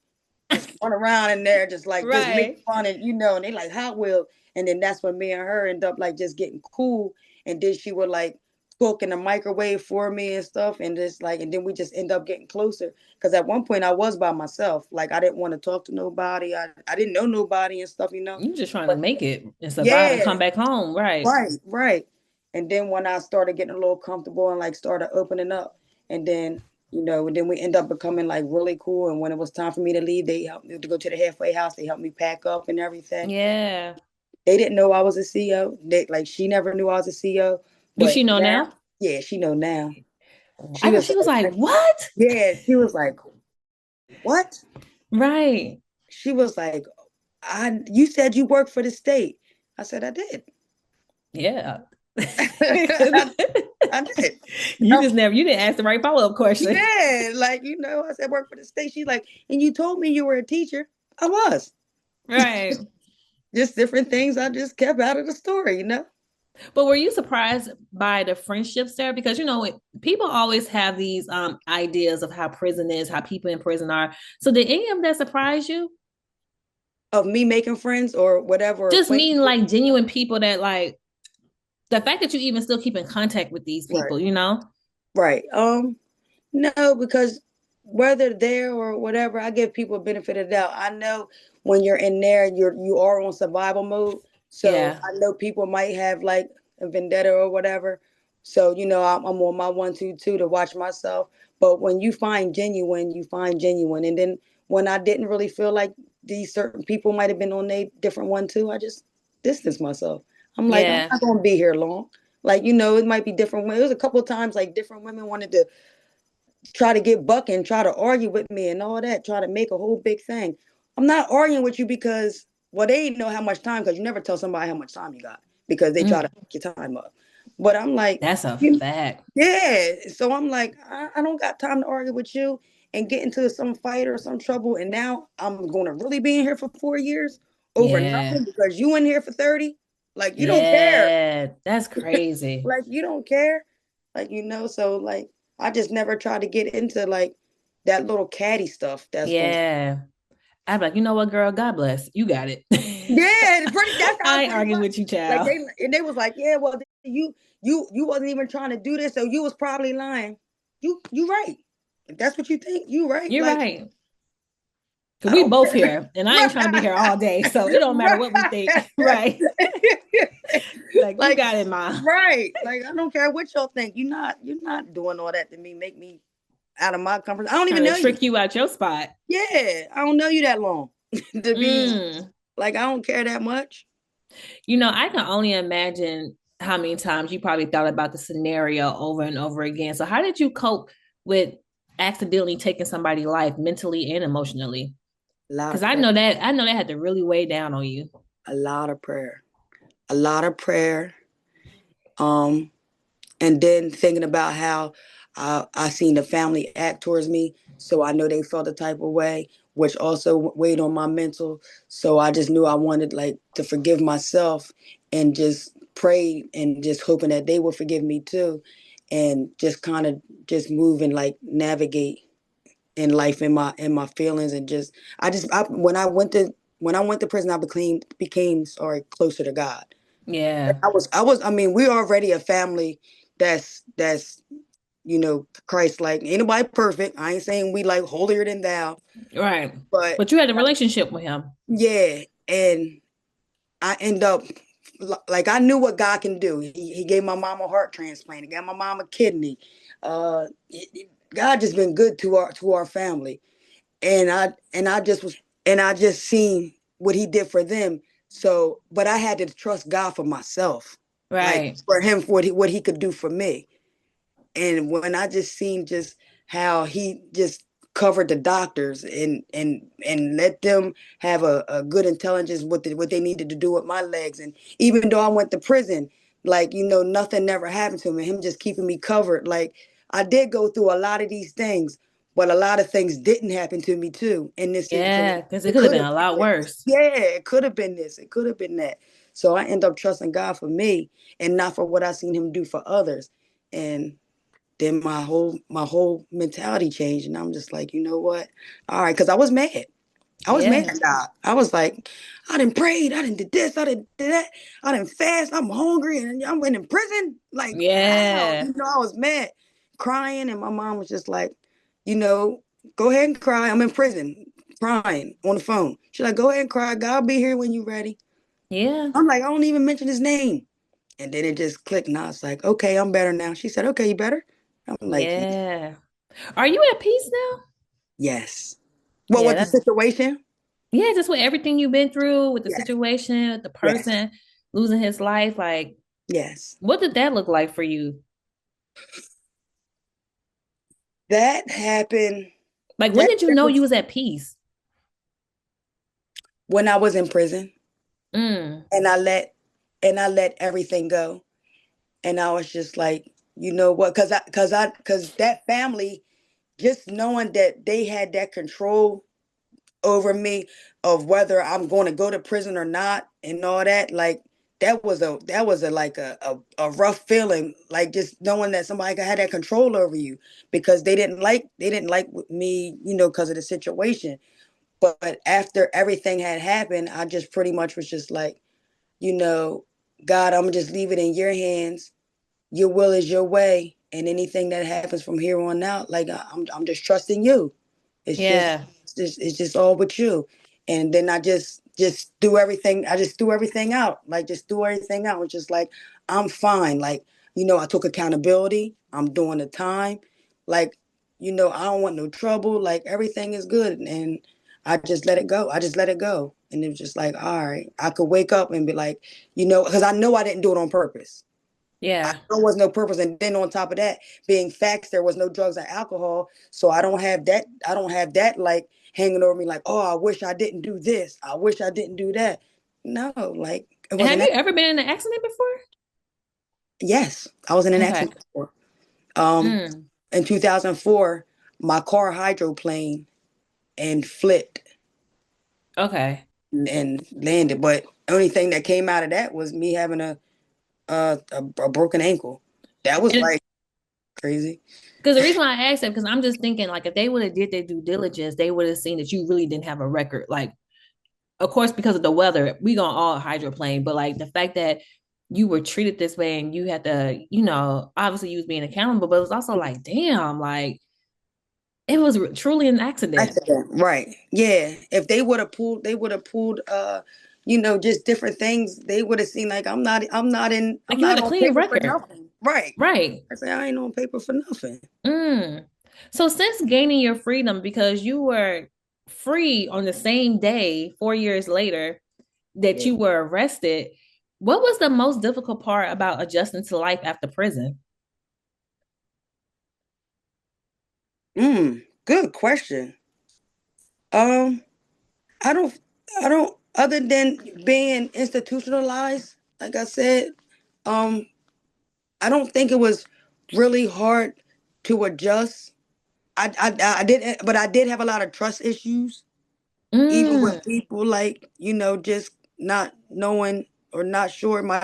just run around in there, just make Right. fun and they like Hot Wheels. And then that's when me and her end up like just getting cool. And then she would like cook in the microwave for me and stuff. And just like, and then we just end up getting closer. Because at one point I was by myself. Like I didn't want to talk to nobody. I didn't know nobody and stuff. You just trying to But make it and survive and yeah, come back home. Right. right, right. And then when I started getting a little comfortable and like started opening up, and then we end up becoming like really cool. And when it was time for me to leave, they helped me to go to the halfway house. They helped me pack up and everything. Yeah. They didn't know I was a CEO. She never knew I was a CEO. Do she But know now, now? yeah, she know now. I She know was she was like, like, what? yeah, she was like, what? Right. She was like, you said you work for the state. I said I did. Yeah. I, I did. You didn't ask the right follow-up question. Yeah, like I said work for the state. She's like, and you told me you were a teacher. I was. Right. Just different things I just kept out of the story. But were you surprised by the friendships there? Because people always have these ideas of how prison is, how people in prison are. So did any of that surprise you? Of me making friends or whatever Just meeting acquaintances. like genuine people that like the fact that you even still keep in contact with these Right. people. Right. No, because whether there or whatever, I give people a benefit of the doubt. I know when you're in there, you are on survival mode. So Yeah. I know people might have like a vendetta or whatever. So I'm on my 1 2 2 to watch myself. But when you find genuine, you find genuine. And then when I didn't really feel like these certain people might have been on a different one too, I just distance myself. I'm like, I'm Yeah. not gonna be here long. Like, it might be different. It was a couple of times like different women wanted to try to get buck and try to argue with me and all that, try to make a whole big thing. I'm not arguing with you because, well, they didn't know how much time because you never tell somebody how much time you got because they try to Mm, fuck your time up. But I'm like, that's a you, fact. yeah. So I'm like, I don't got time to argue with you and get into some fight or some trouble. And now I'm going to really be in here for 4 years over Yeah. nothing because you in here for 30. Like, you don't care. Yeah. That's crazy. Like, you don't care. Like, so like, I just never tried to get into like that little catty stuff that's going. Yeah. I'd be like, you know what, girl, God bless. You got it. Yeah, that's how I it ain't pretty arguing much. with you, Like child. they was like, yeah, well, you wasn't even trying to do this, so you was probably lying. You right. If that's what you think, you right. You're Like right. Cause I we don't both care. here, and I ain't trying to be here all day, so it don't matter what we think, right? Right. Like you Like got it, ma. right. Like I don't care what y'all think. You're not doing all that to me. Make me out of my comfort. I don't even Trying to know you. trick you out your spot. Yeah, I don't know you that long to be Mm. like I don't care that much. I can only imagine how many times you probably thought about the scenario over and over again. So, how did you cope with accidentally taking somebody's life mentally and emotionally? A lot Because of prayer. I know that had to really weigh down on you. A lot of prayer. A lot of prayer. Um, and then thinking about how I seen the family act towards me, so I know they felt the type of way, which also weighed on my mental. So I just knew I wanted like to forgive myself and just pray and just hoping that they would forgive me too, and just kind of just move and like navigate in life in my feelings and just when I went to prison I became sorry closer to God. Yeah. I mean, we're already a family that's Christ like. Ain't nobody perfect. I ain't saying we like holier than thou, Right. but But you had a relationship with him. yeah, and I end up like I knew what God can do. He gave my mom a heart transplant. He got my mom a kidney. God just been good to our family, and I just seen what he did for them. So, but I had to trust God for myself, like Right. for him for what he could do for me. And when I just seen just how he just covered the doctors and let them have a good intelligence what they needed to do with my legs. And even though I went to prison, like nothing never happened to me, him just keeping me covered. Like I did go through a lot of these things, but a lot of things didn't happen to me too in this situation. Yeah. Because it It could have could been have a been lot this. worse. Yeah, it could have been this. It could have been that. So I end up trusting God for me and not for what I seen him do for others. And then my whole mentality changed, and I'm just like, you know what? All right, because I was mad. I was mad Yeah. at God. I was like, I didn't pray, I didn't did this, I didn't do that, I didn't fast. I'm hungry, and I'm in prison. Like how? Yeah. I was mad, crying, and my mom was just like, you know, go ahead and cry. I'm in prison, crying on the phone. She's like, go ahead and cry. God will be here when you're ready. Yeah. I'm like, I don't even mention his name. And then it just clicked, and I was like, okay, I'm better now. She said, okay, you better? I'm like, yeah. Yeah. Are you at peace now? Yes. What Yeah, was the that's situation? yeah, just with everything you've been through, with the Yes. situation, with the Yes. person losing his life, like Yes. what did that look like for you? That happened. Like when That, did you that know you was was at peace? when I was in prison, Mm. and I let everything go. And I was just like, you know what? Because that family, just knowing that they had that control over me of whether I'm going to go to prison or not and all that, like that was a like a rough feeling, like just knowing that somebody had that control over you, because they didn't like me, because of the situation. But after everything had happened, I just pretty much was just like, you know God, I'm gonna just leave it in your hands. Your will is your way, and anything that happens from here on out, like I'm just trusting you. It's just Yeah. it's just all with you. And then I just do everything. I just threw everything out. Like just threw everything out. It's just like I'm fine. Like, I took accountability. I'm doing the time. Like, I don't want no trouble. Like everything is good. And I just let it go. I just let it go. And it was just like, all right, I could wake up and be like, because I know I didn't do it on purpose. Yeah. There was no purpose. And then on top of that, being facts, there was no drugs or alcohol. So I don't have that. I don't have that like hanging over me like, oh, I wish I didn't do this. I wish I didn't do that. No, like it And have wasn't you that. ever been in an accident before? Yes, I was in an Okay. accident before. Um, Mm. in 2004, my car hydroplaned and flipped Okay. and landed. But only thing that came out of that was me having a broken ankle. That was And like Crazy. Because the reason why I asked that, because I'm just thinking, like, if they would have did their due diligence, they would have seen that you really didn't have a record. Like, of course, because of the weather, we gonna all hydroplane, but like the fact that you were treated this way and you had to, obviously you was being accountable, but it was also like, damn, like it was truly an accident. Accident. Right. Yeah. If they would have pulled just different things, they would have seen like I'm Like you not had a on clean paper for record. nothing. Right. Right. I say I ain't on paper for nothing. Mm. So since gaining your freedom, because you were free on the same day, 4 years later, that Yeah. you were arrested, what was the most difficult part about adjusting to life after prison? Good question. Um, I don't other than being institutionalized, like I said, um, I don't think it was really hard to adjust. I did, but I did have a lot of trust issues, even Mm, with people like, just not knowing or not sure. My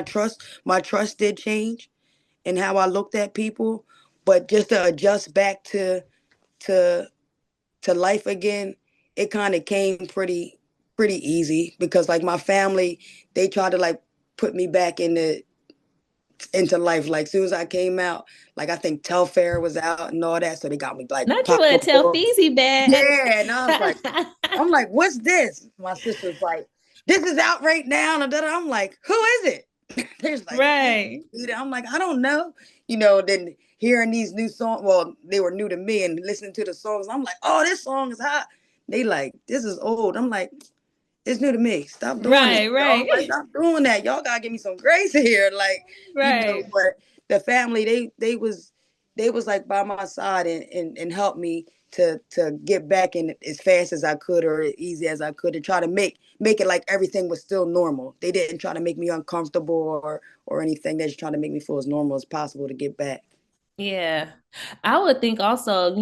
trust did change in how I looked at people, but just to adjust back to life again, it kind of came pretty easy because like my family, they tried to like put me back into life. Like soon as I came out, like I think Telfair was out and all that, so they got me like not you popped want up. to tell Feezy bad. Yeah, and I was like, I'm like, what's this? My sister's like, this is out right now. And I'm like, who is it? There's like, Right. I'm like, I don't know. Then hearing these new songs, well, they were new to me and listening to the songs, I'm like, oh, this song is hot. They like, this is old. I'm like, it's new to me. Stop doing it. Right, Y'all like right. stop doing that. Y'all gotta give me some grace here. Like, Right. but the family, they was like by my side and helped me to get back in as fast as I could or as easy as I could and try to make it like everything was still normal. They didn't try to make me uncomfortable or anything. They just trying to make me feel as normal as possible to get back. Yeah. I would think also,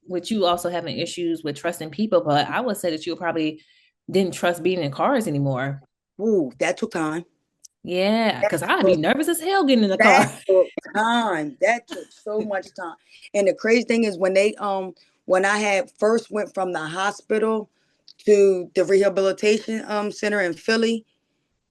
with you also having issues with trusting people, but I would say that you probably didn't trust being in cars anymore. Ooh, that took time. Yeah, That because I'd be took nervous as hell getting in the That car. took time. That took so much time. And the crazy thing is when I had first went from the hospital to the rehabilitation center in Philly,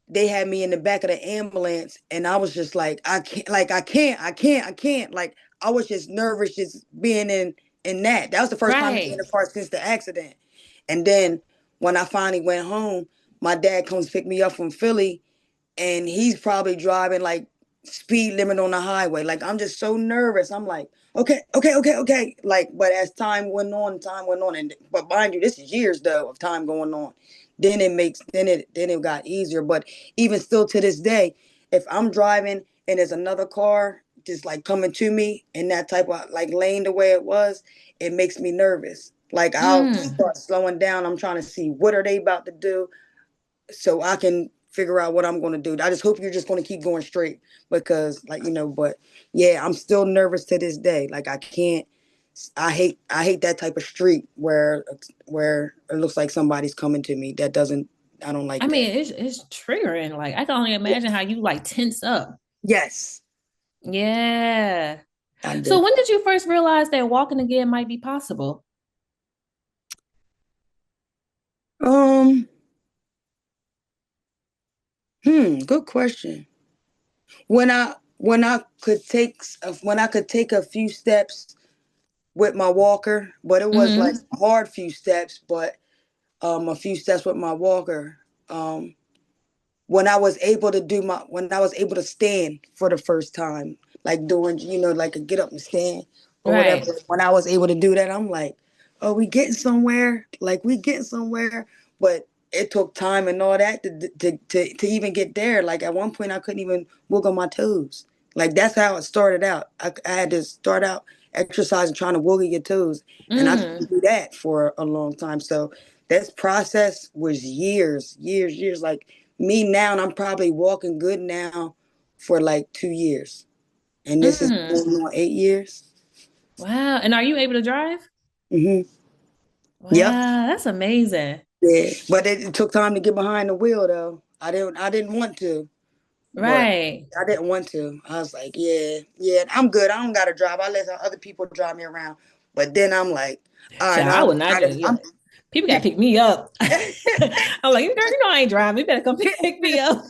they had me in the back of the ambulance and I was just like, I can't. Like I was just nervous just being in that. That was the first time being in Right. the car since the accident. And then when I finally went home, my dad comes pick me up from Philly and he's probably driving like speed limit on the highway. Like I'm just so nervous. I'm like, okay. Like, but as time went on, and but mind you, this is years though of time going on. Then it got easier. But even still to this day, if I'm driving and there's another car just like coming to me in that type of like lane the way it was, it makes me nervous. Like I'll Mm. start slowing down. I'm trying to see what are they about to do so I can figure out what I'm going to do. I just hope you're just going to keep going straight because but yeah, I'm still nervous to this day. Like I can't I hate that type of street where it looks like somebody's coming to me. That doesn't I don't I like that. mean, it's triggering. Like I can only imagine how you like tense up. Yes, Yeah. I So do. when did you first realize that walking again might be possible? Um, good question. When I could take a few steps with my walker, but it was like Mm-hmm. hard few steps, but a few steps with my walker. Um, when I was able to stand for the first time, like doing, like a get up and stand or whatever. Right. When I was able to do that, I'm like, oh, we getting somewhere. Like we getting somewhere. But it took time and all that to even get there. Like at one point I couldn't even wiggle my toes. Like that's how it started out. I had to start out exercising, trying to wiggle your toes. And I couldn't Mm. do that for a long time. So this process was years. Like me now, and I'm probably walking good now for like 2 years. And this is Mm. going on 8 years. Wow. And are you able to drive? Hmm. Yep. Wow, that's amazing. Yeah. But it took time to get behind the wheel though. I didn't want to. but Right. I didn't want to. I was like, yeah, yeah, I'm good. I don't got to drive. I let other people drive me around. But then I'm like, all right, Child, now I I'm would not tired get, of, yeah. People gotta pick me up. I'm like, girl, I ain't driving. You better come pick me up.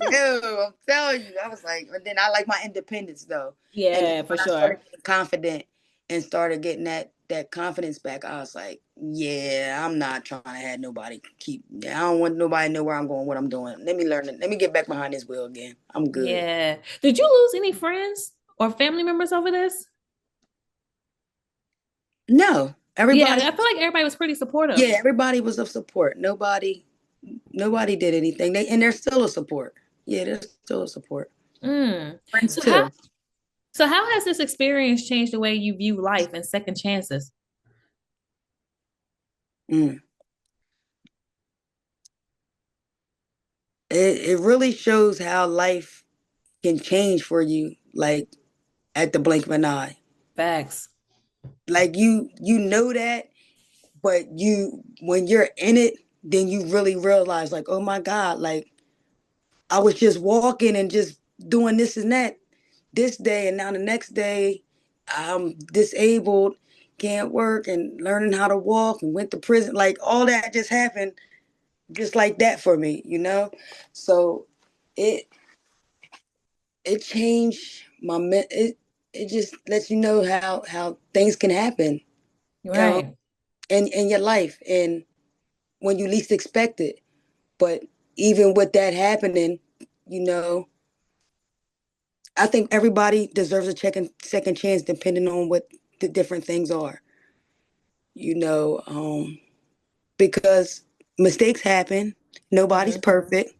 no, I'm telling you. I was like, but then I like my independence though. And then Yeah, for when I started sure. getting confident and started getting that confidence back, I was like, yeah, I'm not trying to have nobody keep. I don't want nobody to know where I'm going, what I'm doing. Let me learn it. Let me get back behind this wheel again. I'm good. Yeah. Did you lose any friends or family members over this? No, Yeah, everybody. I feel like everybody was pretty supportive. Yeah, everybody was of support. Nobody did anything. They're still a support. Yeah, they're still a support. Mm. Friends So how too. so how has this experience changed the way you view life and second chances? Mm. It really shows how life can change for you, like at the blink of an eye. Facts. Like you know that, but you when you're in it, then you really realize, like, oh my God, like I was just walking and just doing this and that this day, and now the next day I'm disabled, can't work, and learning how to walk, and went to prison. Like all that just happened just like that for me, you know. So it it changed it just lets you know how things can happen Right. in your life and when you least expect it. But even with that happening, you know, I think everybody deserves a second chance depending on what the different things are, you know, because mistakes happen. Nobody's Hmm. perfect.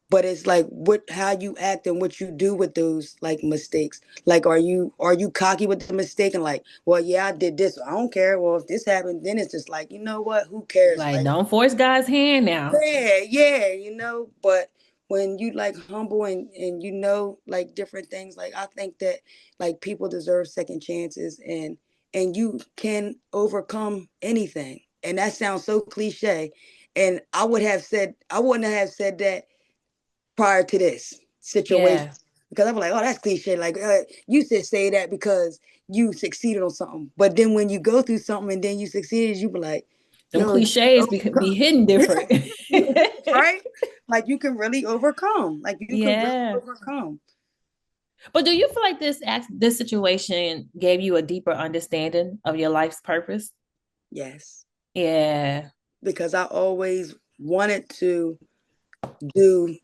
But it's like what how you act and what you do with those like mistakes. Like are you cocky with the mistake and like, well, yeah, I did this. I don't care. Well, if this happened, then it's just like, you know what? Who cares? Like, Like, don't force God's hand now. yeah, yeah, you know. But when you like humble and you know like different things, like I think that like people deserve second chances and you can overcome anything. And that sounds so cliche. And I wouldn't have said that prior to this situation Yeah. because I'm like, oh, that's cliche. Like you should say that because you succeeded on something, but then when you go through something and then you succeeded, you be like, Them no, you cliches be overcome. hitting different. Right? Like you can really overcome. Like you can really Yeah. overcome. But do you feel like this situation gave you a deeper understanding of your life's purpose? Yes, Yeah. because I always wanted to do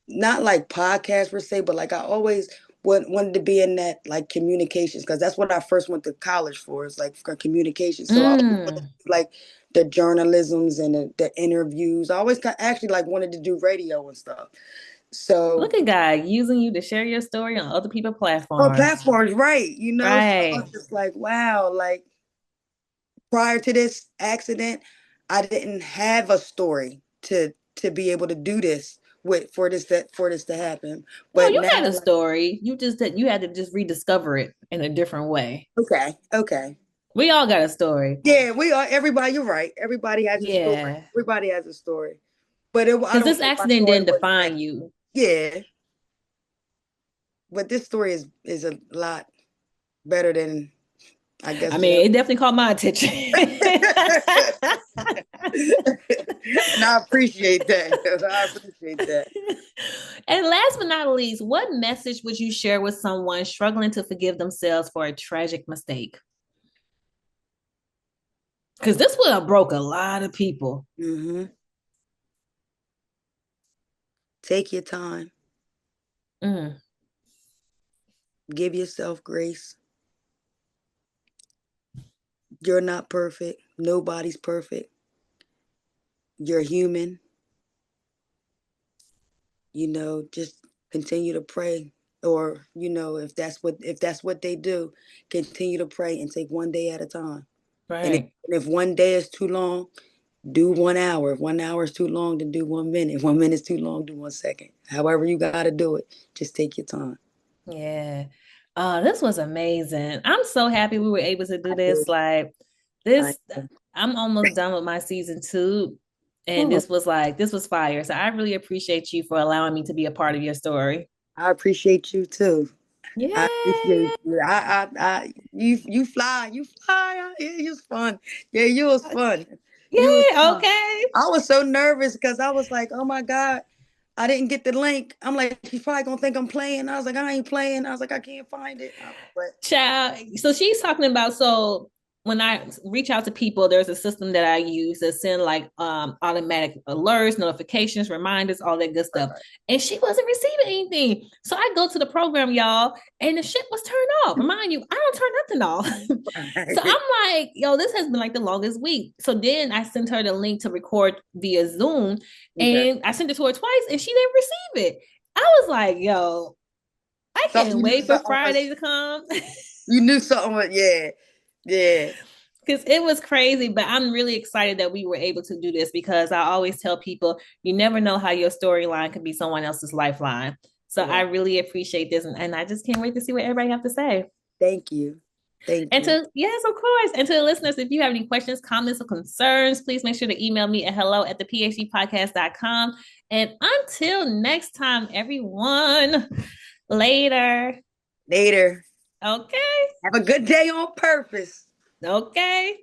not like podcasts per se, but like I always wanted to be in that like communications because that's what I first went to college for. Is like for communication. So I always wanted to Mm. do, like the journalisms and the interviews. I always actually like wanted to do radio and stuff. So Look at God using you to share your story on other people's on platforms. platforms, right? You know, so I was Right. just like, wow, like prior to this accident, I didn't have a story to be able to do this with for this to happen. No, But you had now, a story. You had to just rediscover it in a different way. okay, okay. We all got a story. Yeah, we are. Everybody, you're right. Everybody has a story. Yeah. Everybody has a story. But I Because don't this say my accident story didn't was bad. define you. Yeah, but this story is a lot better than I I guess what mean, it definitely caught my attention. and I appreciate that. I appreciate that. And last but not least, what message would you share with someone struggling to forgive themselves for a tragic mistake? Because this would have broke a lot of people. Hmm. Take your time. Mm, Give yourself grace. You're not perfect. Nobody's perfect. You're human. You know, just continue to pray. Or, you know, if that's what they do, continue to pray and take one day at a time. And right. if one day is too long, do 1 hour. If 1 hour is too long, then do 1 minute. If 1 minute is too long, do 1 second. However you gotta do it, just take your time. Yeah. This was amazing. I'm so happy we were able to do I do. this. Like I this, do. I'm almost done with my season 2. And Oh, this was fire. So I really appreciate you for allowing me to be a part of your story. I appreciate you too. I appreciate Yay. you. You fly. You fly. Yeah, you was fun. Yeah, you was fun. You was Yay. fun. Okay. I was so nervous because I was like, oh my God, I didn't get the link. I'm like, she's probably gonna think I'm playing. I was like, I ain't playing. I was like, I can't find it. But Child. So she's talking about, so when I reach out to people, there's a system that I use that send like automatic alerts, notifications, reminders, all that good stuff. And she wasn't receiving anything. So I go to the program, y'all, and the shit was turned off. Remind you, I don't turn nothing off. So I'm like, yo, this has been like the longest week. So then I sent her the link to record via Zoom, okay. and I sent it to her twice and she didn't receive it. I was like, yo, I Something can't you knew wait for something Friday was to come. you knew something was yeah. Yeah. Because it was crazy, but I'm really excited that we were able to do this, because I always tell people you never know how your storyline can be someone else's lifeline. So I Yeah. really appreciate this, and I just can't wait to see what everybody have to say. Thank you. Thank And you. to, yes, of course. And to the listeners, if you have any questions, comments, or concerns, please make sure to email me at hello@thephcpodcast.com. And until next time, everyone, later. Later. Okay. Have a good day on purpose. Okay.